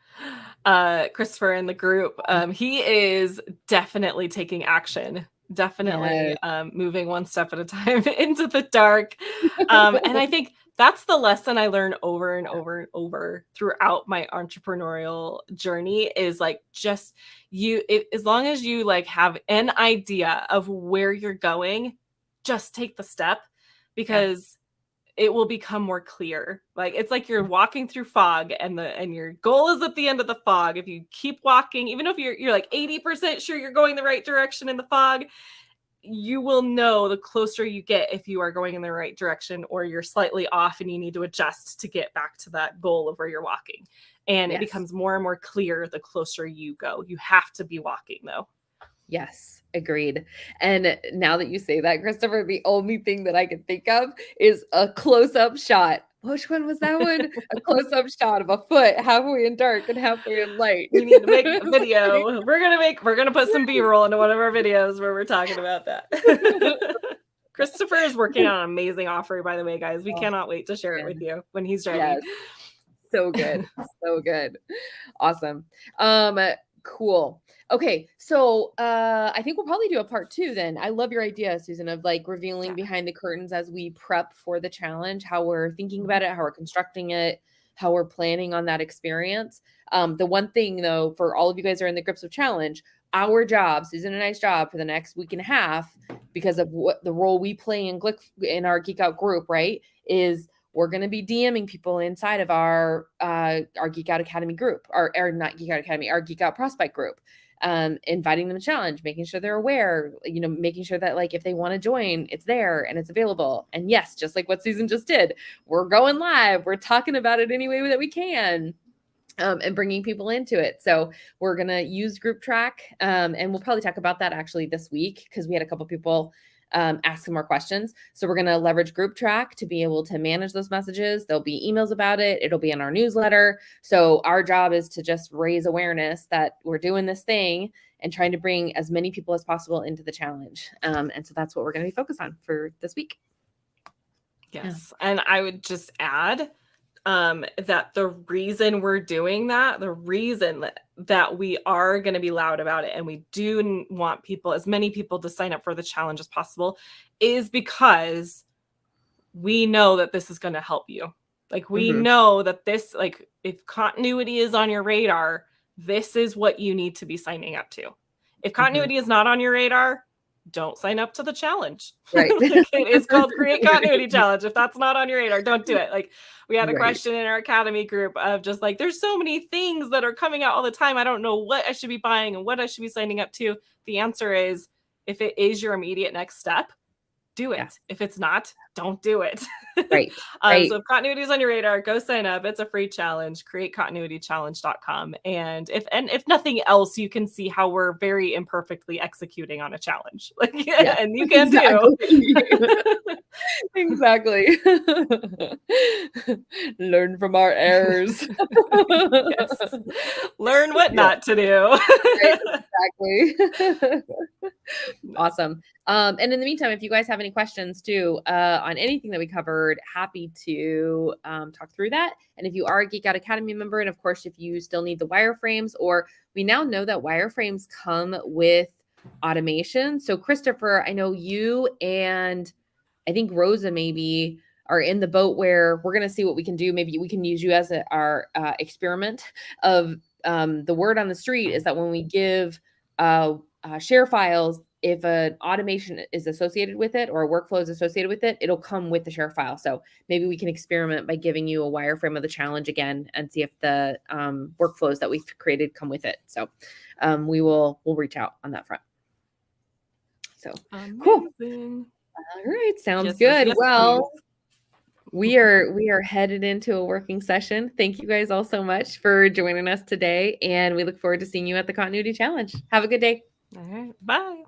Christopher in the group. He is definitely taking action. Definitely moving one step at a time into the dark. And I think that's the lesson I learned over and over and over throughout my entrepreneurial journey is like just as long as you like have an idea of where you're going, just take the step because it will become more clear. Like it's like you're walking through fog and your goal is at the end of the fog. If you keep walking, even if you're like 80% sure you're going the right direction in the fog, you will know the closer you get if you are going in the right direction or you're slightly off and you need to adjust to get back to that goal of where you're walking. And it becomes more and more clear the closer you go. You have to be walking though. Yes, agreed. And now that you say that, Christopher, the only thing that I can think of is a close-up shot. Which one was that one? A close-up shot of a foot halfway in dark and halfway in light. We need to make a video. We're gonna put some B-roll into one of our videos where we're talking about that. Christopher is working on an amazing offer, by the way, guys. We cannot wait to share it with you when he's ready. Yes. So good. So good. Awesome. Cool. Okay. So, I think we'll probably do a part 2 then. I love your idea, Susan, of like revealing behind the curtains as we prep for the challenge, how we're thinking about it, how we're constructing it, how we're planning on that experience. The one thing though, for all of you guys who are in the grips of challenge, our job, Susan and I's job for the next week and a half, because of what the role we play in our Geek Out group, right, is we're going to be DMing people inside of our Geek Out Academy group, or not Geek Out Academy, our Geek Out Prospect group, inviting them to challenge, making sure they're aware, making sure that like if they want to join, it's there and it's available. And yes, just like what Susan just did, we're going live. We're talking about it any way that we can. And bringing people into it. So we're going to use Group Track. And we'll probably talk about that actually this week because we had a couple people ask some more questions. So we're going to leverage Group Track to be able to manage those messages. There'll be emails about it. It'll be in our newsletter. So our job is to just raise awareness that we're doing this thing and trying to bring as many people as possible into the challenge. And so that's what we're going to be focused on for this week. Yes. Yeah. And I would just add that the reason we're doing that, the reason that we are going to be loud about it and we do want people, as many people to sign up for the challenge as possible, is because we know that this is going to help you. Like we know that this, like if continuity is on your radar, this is what you need to be signing up to. If continuity is not on your radar, don't sign up to the challenge. Right. Like it is called Create Continuity Challenge. If that's not on your radar, don't do it. Like we had a question in our Academy group of just like, there's so many things that are coming out all the time. I don't know what I should be buying and what I should be signing up to. The answer is, if it is your immediate next step, do it. Yeah. If it's not, don't do it. Right. So if continuity is on your radar, go sign up. It's a free challenge, createcontinuitychallenge.com. And if nothing else, you can see how we're very imperfectly executing on a challenge. Like, yeah, and you can do. Exactly. Learn from our errors. Yes. Learn what not to do. Right, exactly. Awesome. And in the meantime, if you guys have any questions too, on anything that we covered, happy to talk through that. And if you are a Geek Out Academy member, and of course, if you still need the wireframes, or we now know that wireframes come with automation. So Christopher, I know you and I think Rosa maybe are in the boat where we're going to see what we can do. Maybe we can use you as our experiment of the word on the street is that when we give share files, if an automation is associated with it or a workflow is associated with it, it'll come with the share file. So maybe we can experiment by giving you a wireframe of the challenge again and see if the workflows that we've created come with it. So we'll reach out on that front. So cool. All right, sounds good. Well, we are headed into a working session. Thank you guys all so much for joining us today, and we look forward to seeing you at the Continuity Challenge. Have a good day. All right, bye.